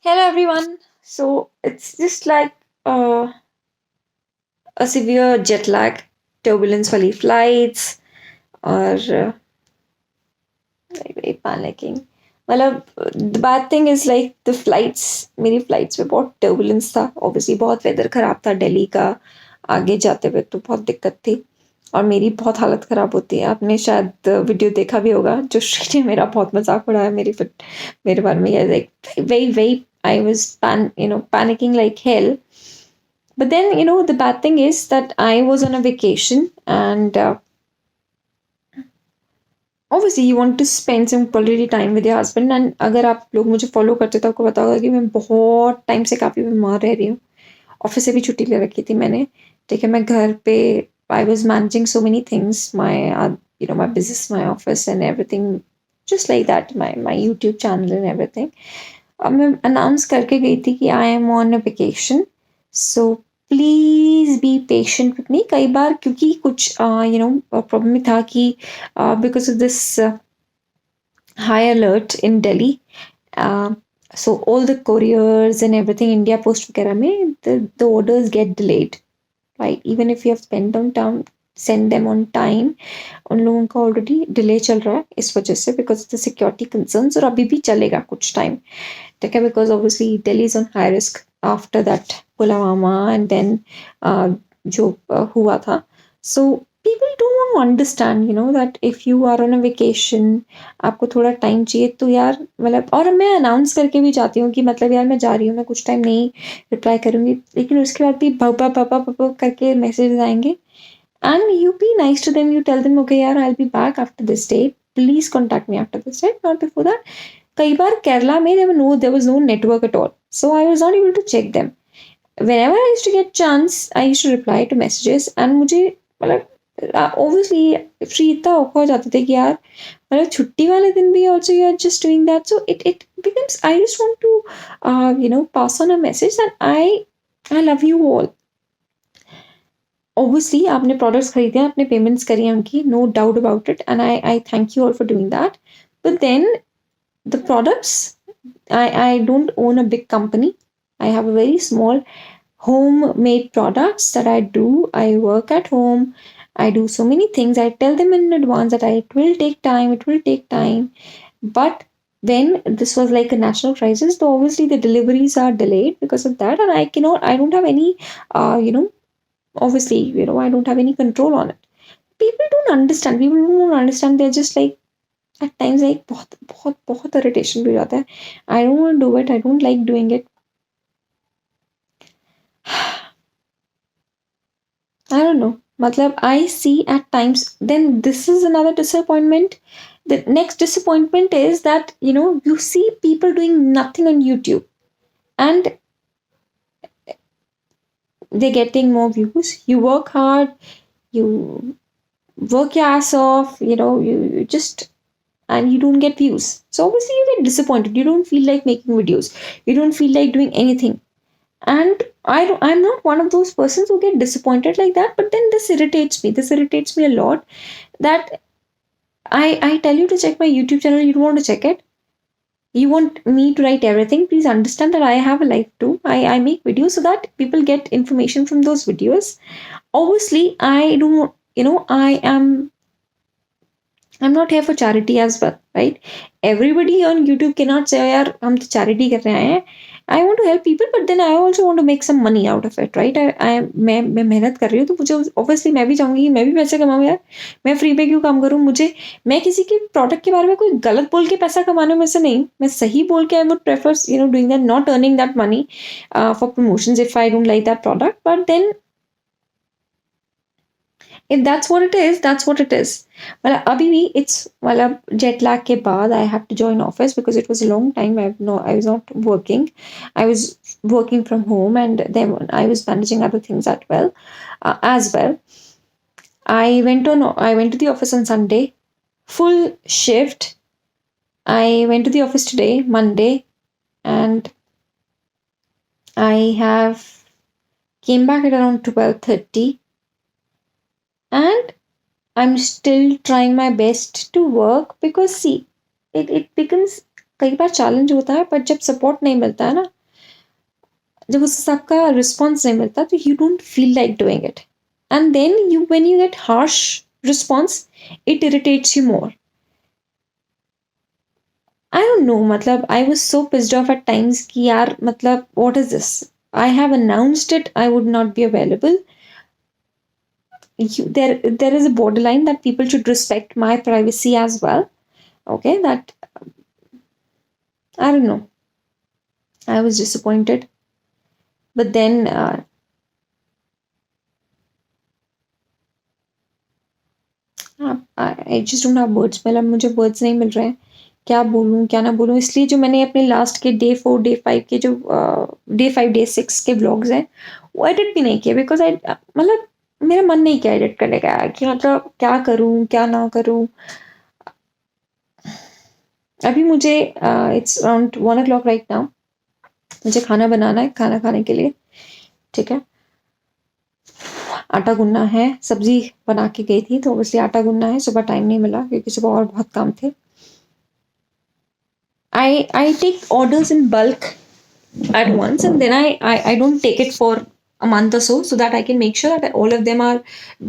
Hello everyone. So it's just like a severe jet lag, turbulence wali flights, or like very panicking. मतलब the bad thing is like the flights मेरी flights में बहुत turbulence था obviously बहुत weather खराब था दिल्ली का आगे जाते हुए तो बहुत दिक्कत थी और मेरी बहुत हालत खराब होती है आपने शायद वीडियो देखा भी होगा जो श्री ने मेरा बहुत मजाक उड़ाया मेरे बारे में like very very I was panicking like hell. But then, the bad thing is that I was on a vacation and obviously you want to spend some quality time with your husband. And अगर आप लोग मुझे follow करते तो आपको पता होगा कि मैं बहुत टाइम से काफ़ी बीमार रह रही हूँ ऑफिस से भी छुट्टी ले रखी थी मैंने ठीक है मैं घर पे I was managing so many things my my business my office and everything just like that my YouTube channel and everything अब मैं अनाउंस करके गई थी कि I am on a vacation so please be patient with me कई बार क्योंकि कुछ problem था कि because of this high alert in Delhi. So all the couriers and everything, India Post वगैरह में the orders get delayed, right? Even if you have spent on time, send them on time. उन लोगों का already delay चल रहा है इस वजह से because of the security concerns और अभी भी चलेगा कुछ टाइम ठीक है because obviously Delhi is on high risk after that Pulwama and then जो हुआ था सो people don't want to understand that if you are on a vacation आपको थोड़ा टाइम चाहिए तो यार मतलब और मैं अनाउंस करके भी जाती हूँ कि मतलब यार मैं जा रही हूँ मैं कुछ टाइम नहीं रिप्लाई करूँगी लेकिन उसके बाद भी पापा पापा पापा करके मैसेज आएंगे and you be nice to them you tell them okay यार I'll be back after this date please contact me after this date not before that कई बार केरला में there was no network at all so I was not able to check them whenever I used to get chance I used to reply to messages and मुझे मतलब obviously free इतना औखा हो जाते थे कि यार मतलब छुट्टी वाले दिन भी also you are just doing that so it becomes I just want to pass on a message that I love you all obviously आपने प्रोडक्ट्स खरीदे हैं आपने पेमेंट्स करी हैं उनकी no doubt about it and I thank you all for doing that but then the products I don't own a big company I have a very small homemade products that I do I work at home I do so many things I tell them in advance that it will take time but when this was like a national crisis so obviously the deliveries are delayed because of that and I don't have any obviously I don't have any control on it people don't understand they're just like at times like बहुत irritation भी हो जाता है I don't want to do it I don't like doing it I don't know मतलब I see at times then this is another disappointment the next disappointment is that you see people doing nothing on YouTube and they're getting more views you work hard you work your ass off you just and you don't get views. So obviously you get disappointed. You don't feel like making videos. You don't feel like doing anything. And I'm not one of those persons who get disappointed like that. But then this irritates me. This irritates me a lot. That I tell you to check my YouTube channel. You don't want to check it. You want me to write everything. Please understand that I have a life too. I make videos so that people get information from those videos. Obviously, I don't. I'm not here for charity as well, right? Everybody on YouTube cannot say, "Oh, यार हम तो charity कर रहे हैं." I want to help people, but then I also want to make some money out of it, right? मैं मेहनत कर रही हूँ तो मुझे obviously मैं भी चाहूँगी कि मैं भी पैसे कमाऊँ यार मैं फ्री पे क्यों काम करूँ मुझे मैं किसी के प्रोडक्ट के बारे में कोई गलत बोल के पैसा कमाने में से नहीं मैं सही बोल के I would prefer doing that not earning that money for promotions if I don't like that product but then if that's what it is that's what it is well abhi bhi it's jet lag ke baad I have to join office because it was a long time I was not working I was working from home and then I was managing other things as well I went to the office on Sunday full shift I went to the office today Monday and I have came back at around 12:30 and I'm still trying my best to work because see it becomes कई बार challenge होता है पर जब support नहीं मिलता है ना जब उस आपका रिस्पॉन्स नहीं मिलता तो you don't feel like doing it, and then you when you get harsh response it irritates you more. I don't know, मतलब I was so pissed off at times कि यार मतलब what is this, I have announced it, I would not be available. There is a borderline that people should respect my privacy as well. Okay, that I don't know. I was disappointed, but then I just don't have words. मतलब मुझे words नहीं मिल रहे हैं, क्या बोलूँ क्या ना बोलूँ. इसलिए जो मैंने अपने लास्ट के डे 4 डे 5 के जो डे 5 डे 6 के व्लॉग्स हैं वो एडिट भी नहीं किए, बिकॉज आई मतलब मेरा मन नहीं किया एडिट करने का यार, कि मतलब क्या करूँ क्या ना करूँ. अभी मुझे it's around 1 o'clock right now. मुझे खाना बनाना है, खाना खाने के लिए, ठीक है. आटा गूंदना है, सब्जी बना के गई थी तो ऑब्वियसली आटा गूंदना है. सुबह टाइम नहीं मिला क्योंकि सुबह और बहुत काम थे. I take orders in bulk at once, and then I don't take it for a month or so that I can make sure that all of them are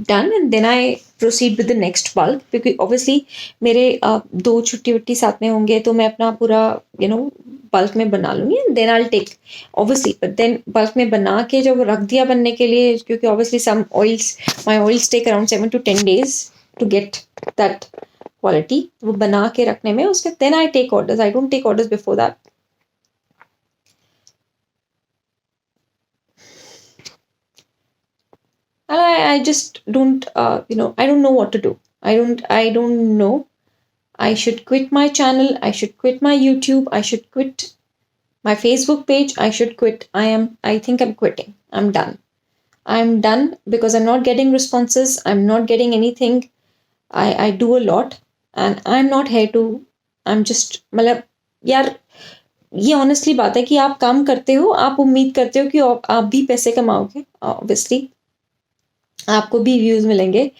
done, and then I proceed with the next bulk. क्योंकि obviously मेरे 2 छुट्टी वुट्टी साथ में होंगे तो मैं अपना पूरा बल्क में बना लूंगी, and then I'll take obviously, but then bulk में बना के जब रख दिया बनने के लिए, क्योंकि obviously my oils take around 7 to 10 days to get that quality. वो बना के रखने में उसके then I take orders. I don't take orders before that. And I just don't I don't know what to do. I don't know. I should quit my channel. I should quit my YouTube. I should quit my Facebook page. I should quit. I think I'm quitting. I'm done. I'm done because I'm not getting responses. I'm not getting anything. I do a lot and I'm not here to. I'm just मतलब यार ये honestly बात है कि आप काम करते हो, आप उम्मीद करते हो कि आप भी पैसे कमाओगे, ऑब्वियसली आपको भी व्यूज मिलेंगे.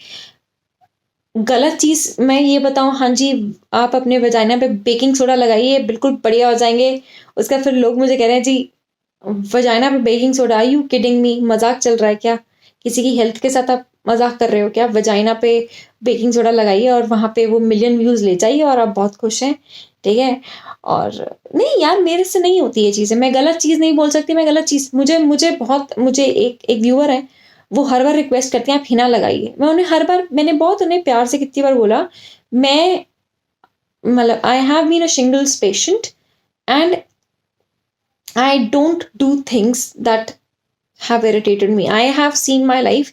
गलत चीज मैं ये बताऊं, हाँ जी आप अपने वजाइना पे बेकिंग सोडा लगाइए बिल्कुल बढ़िया हो जाएंगे. उसका फिर लोग मुझे कह रहे हैं जी वजाइना पे baking soda, are you kidding me, मजाक चल रहा है क्या, किसी की हेल्थ के साथ आप मजाक कर रहे हो क्या. वजाइना पे बेकिंग सोडा लगाइए और वहां पे वो मिलियन व्यूज ले जाइए और आप बहुत खुश हैं, ठीक है. और नहीं यार मेरे से नहीं होती ये चीज़ें, मैं गलत चीज़ नहीं बोल सकती. मैं गलत चीज़ मुझे एक व्यूअर है, वो हर बार रिक्वेस्ट करते हैं आप हिना लगाइए. मैं उन्हें हर बार, मैंने बहुत उन्हें प्यार से कितनी बार बोला, मैं मतलब I have been a shingles patient and I don't do things that have irritated me. I have seen my life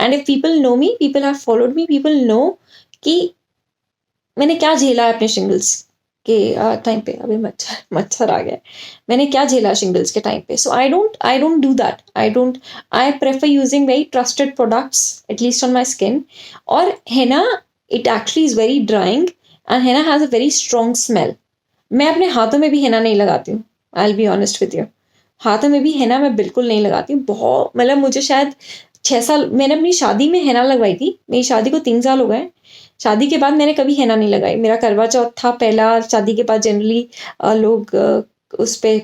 and if people know me, people have followed me, people know कि मैंने क्या झेला है अपने shingles के time पे. अभी मच्छर आ गया. मैंने क्या झेला शिंगल्स के टाइम पे. So I don't do that. I prefer using very trusted products at least on my skin. और henna it actually is very drying and henna has a very strong smell. मैं अपने हाथों में भी हेना नहीं लगाती हूँ. I will be honest with you. हाथों में भी हेना मैं बिल्कुल नहीं लगाती हूँ. बहुत मतलब मुझे शायद 6 साल, मैंने अपनी शादी में हेना लगवाई थी. मेरी शादी को 3 साल हो गए. शादी के बाद मैंने कभी हेना नहीं लगाई. मेरा करवा चौथ था पहला. शादी के बाद जनरली लोग उस पे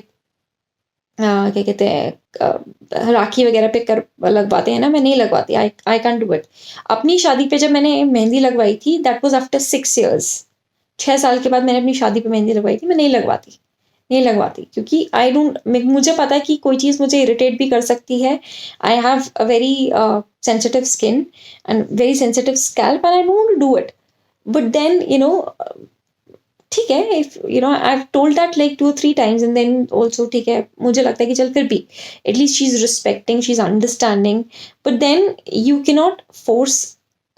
क्या कहते हैं राखी वगैरह पे कर लगवाते हैं ना. मैं नहीं लगवाती. I can't do it. अपनी शादी पे जब मैंने मेहंदी लगवाई थी दैट वाज आफ्टर 6 years. 6 साल के बाद मैंने अपनी शादी पे मेहंदी लगवाई थी. मैं नहीं लगवाती क्योंकि आई डोंट, मुझे पता है कि कोई चीज़ मुझे इरिटेट भी कर सकती है. I have a very sensitive skin and very sensitive scalp and I don't do it. But then ठीक है, if I have told that like 2 or 3 times and then also ठीक है, मुझे लगता है कि चल फिर भी at least she is respecting, she is understanding. But then you can not force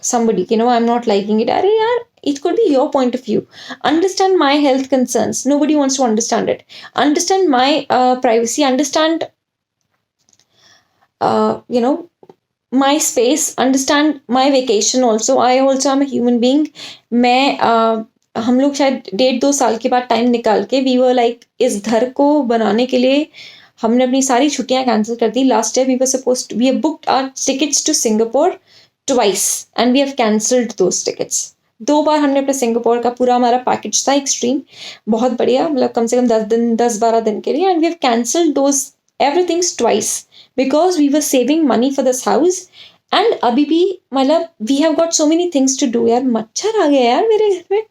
somebody, I'm not liking it. Arey yaar, it could be your point of view. Understand my health concerns. Nobody wants to understand it. Understand my privacy. Understand my space. Understand my vacation also. I also am a human being. मैं हम लोग शायद 1.5-2 साल के बाद time निकाल के we were like इस घर को बनाने के लिए हमने अपनी सारी छुट्टियां कैंसिल कर दी. Last year we have booked our tickets to Singapore twice and we have cancelled those tickets. 2 बार हमने अपने सिंगापुर का पूरा हमारा पैकेज था एक्सट्रीम, बहुत बढ़िया, मतलब कम से कम 10-12 दिन के लिए, and we have cancelled those everything's twice because we were saving money for this house. And अभी भी मतलब we have got so many things to do. यार मच्छर आ गया यार मेरे घर में.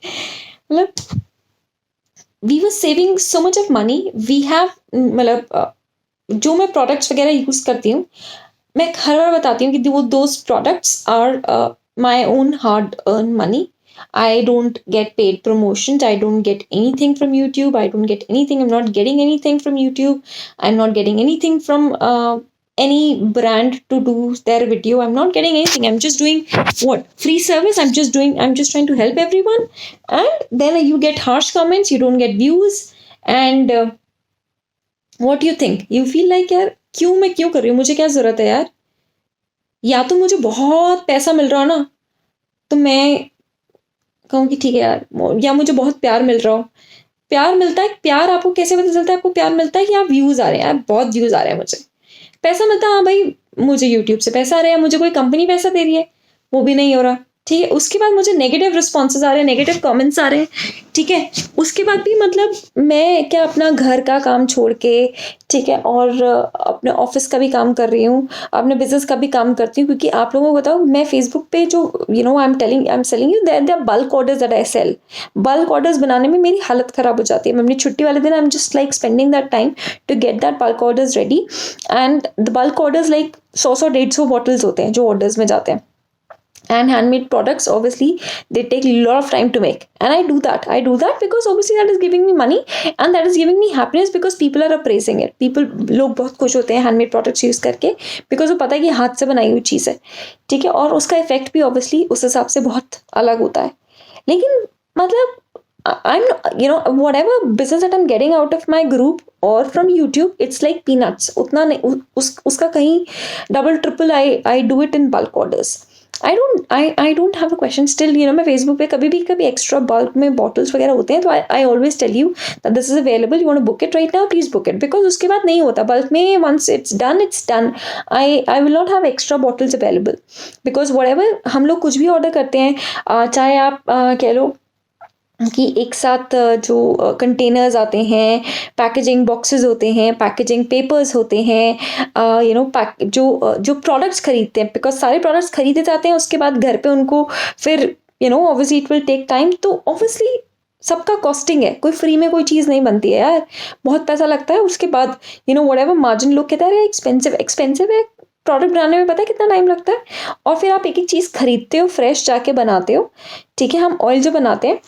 मतलब we were saving so much of money. We have मतलब जो मैं प्रोडक्ट्स वगैरह यूज करती हूँ, मैं हर बार बताती हूँ कि वो those products are my own hard earn money. I don't get paid promotions. I don't get anything from YouTube. I don't get anything. I'm not getting anything from YouTube. I'm not getting anything from any brand to do their video. I'm not getting anything. I'm just doing what? Free service. I'm just trying to help everyone. And then you get harsh comments. You don't get views. And what do you think? You feel like यार क्यों मैं क्यों कर रही हूँ? मुझे क्या जरूरत है यार? या तो मुझे बहुत पैसा मिल रहा हो ना, तो मैं कहूँ कि ठीक है यार, या मुझे बहुत प्यार मिल रहा हो. प्यार मिलता है. प्यार आपको कैसे पता चलता है आपको प्यार मिलता है? कि आप व्यूज आ रहे हैं. यार बहुत व्यूज आ रहे हैं मुझे. पैसा मिलता है, हाँ भाई मुझे यूट्यूब से पैसा आ रहा है, मुझे कोई कंपनी पैसा दे रही है, वो भी नहीं हो रहा. ठीक है, उसके बाद मुझे नेगेटिव रिस्पॉन्सेज आ रहे हैं, नेगेटिव कमेंट्स आ रहे हैं. ठीक है, उसके बाद भी मतलब मैं क्या अपना घर का काम छोड़ के, ठीक है, और अपने ऑफिस का भी काम कर रही हूँ, अपने बिजनेस का भी काम करती हूँ. क्योंकि आप लोगों को बताओ, मैं फेसबुक पे जो I am selling you there bulk orders that I sell. Bulk orders बनाने में मेरी हालत खराब हो जाती है. मैं अपनी छुट्टी वाले दिन I am just like spending that time to get that bulk orders ready. And the bulk orders like 100-150 bottles होते हैं जो ऑर्डर्स में जाते हैं. And handmade products, obviously they take a lot of time to make, and I do that because obviously that is giving me money and that is giving me happiness because people are appraising it. लोग बहुत खुश होते हैं handmade products use करके because वो पता है कि हाथ से बनाई हुई चीज़ है. ठीक है, और उसका इफेक्ट भी obviously उस हिसाब से बहुत अलग होता है. लेकिन मतलब I'm whatever business that I'm getting out of my group or from YouTube, it's like peanuts. उतना नहीं, उसका कहीं double triple I do it in bulk orders. I don't have a question still. मैं फेसबुक पे कभी extra bulk में bottles वगैरह होते हैं, तो I always tell you that this is available, you want to book it right now, please book it. Because उसके बाद नहीं होता बल्क में. Once it's done. I will not have extra bottles available because whatever हम लोग कुछ भी order करते हैं, चाहे आप कह लो कि एक साथ जो कंटेनर्स आते हैं, पैकेजिंग बॉक्सेस होते हैं, पैकेजिंग पेपर्स होते हैं, जो प्रोडक्ट्स खरीदते हैं, बिकॉज सारे प्रोडक्ट्स खरीदे जाते हैं, उसके बाद घर पे उनको फिर obviously it will take time. तो ऑब्वियसली सबका कॉस्टिंग है, कोई फ्री में कोई चीज़ नहीं बनती है यार, बहुत पैसा लगता है. उसके बाद वट एवर मार्जिन लोग कहते हैं एक्सपेंसिव है. प्रोडक्ट बनाने में पता है कितना टाइम लगता है. और फिर आप एक एक चीज़ खरीदते हो, फ्रेश जाके बनाते हो. ठीक है, हम ऑयल जो बनाते हैं,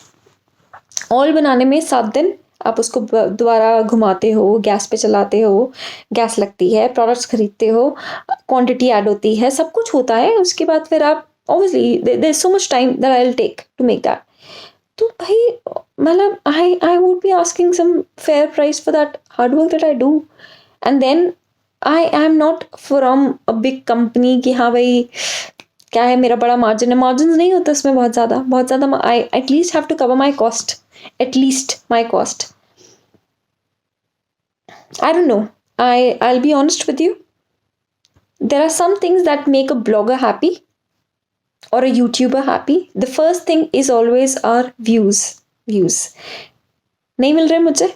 ऑयल बनाने में 7 दिन आप उसको दोबारा घुमाते हो, गैस पे चलाते हो, गैस लगती है, प्रोडक्ट्स खरीदते हो, क्वांटिटी ऐड होती है, सब कुछ होता है. उसके बाद फिर आप obviously there is so much time that I will take to make that. तो भाई मतलब I would be asking some fair price for that hard work that I do. And then I am not from a big company कि हाँ भाई क्या है मेरा बड़ा मार्जिन है. मार्जिन नहीं होता इसमें बहुत ज़्यादा. I at least have to cover my cost. At least my cost. I don't know. I'll be honest with you. There are some things that make a blogger happy or a YouTuber happy. The first thing is always our views. नहीं मिल रहे मुझे.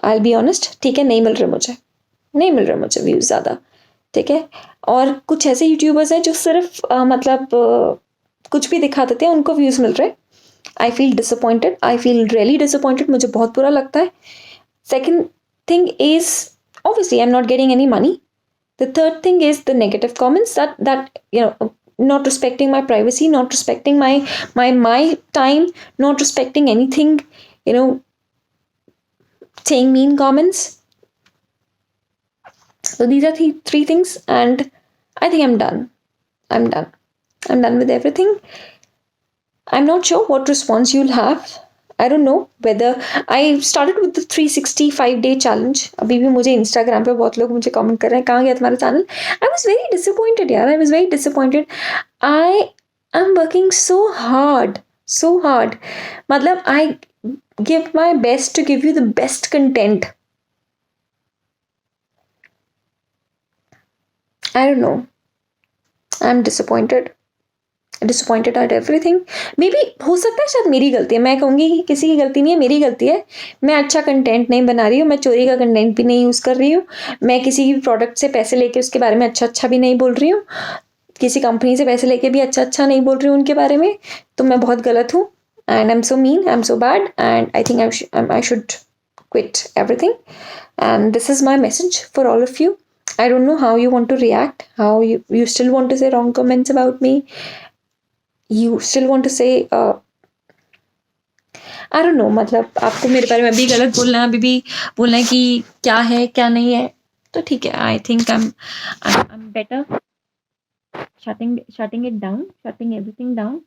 I'll be honest. ठीक है, नहीं मिल रहे मुझे views ज़्यादा. ठीक है, और कुछ ऐसे यूट्यूबर्स हैं जो सिर्फ कुछ भी दिखा देते हैं, उनको व्यूज मिल रहे. I feel disappointed. I feel really disappointed. मुझे बहुत बुरा लगता है. Second thing is obviously I'm not getting any money. The third thing is the negative comments that not respecting my privacy, not respecting my time, not respecting anything. Saying mean comments. So these are three things, and I think I'm done. I'm done with everything. I'm not sure what response you'll have. I don't know whether I started with the 365-day challenge. अभी भी मुझे Instagram पे बहुत लोग मुझे comment कर रहे हैं, कहाँ गया तुम्हारा channel? I was very disappointed यार. I was very disappointed. I am working so hard. मतलब I give my best to give you the best content. I don't know. I'm disappointed. Disappointed at everything. May be हो सकता है शायद मेरी गलती है, मैं कहूँगी कि किसी की गलती नहीं है, मेरी गलती है। मैं अच्छा कंटेंट नहीं बना रही हूँ, मैं चोरी का कंटेंट भी नहीं यूज़ कर रही हूँ, मैं किसी भी प्रोडक्ट से पैसे लेके उसके बारे में अच्छा भी नहीं बोल रही हूँ, किसी कंपनी से पैसे लेके भी अच्छा नहीं बोल रही हूँ उनके बारे में। तो मैं बहुत गलत हूँ, and I am so mean, I am so bad, and I think I should quit everything. And this is my message for all of you. I don't know how you want to react, how you still want to say wrong comments about me, you still want to say I don't know, मतलब आपको मेरे बारे में अभी गलत बोलना है, अभी भी बोलना है कि क्या है क्या नहीं है, तो ठीक है। I think I'm better shutting it down, shutting everything down.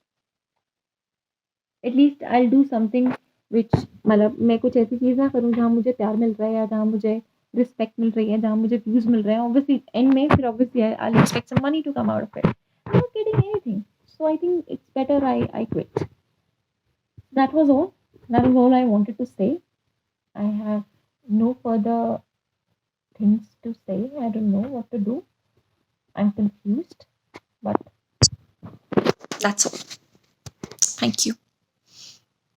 At least I do something which, मतलब मैं कुछ ऐसी चीज़ ना करूँ जहाँ मुझे प्यार मिल रहा है, या जहाँ मुझे रिस्पेक्ट मिल रही है, जहाँ मुझे व्यूज मिल रहे हैं। ऑब्वियसली एंड में फिर obviously I expect some money to come out of it, I am not getting anything, so I think it's better I quit. That was all I wanted to say. I have no further things to say. I don't know what to do. I'm confused, but that's all. Thank you.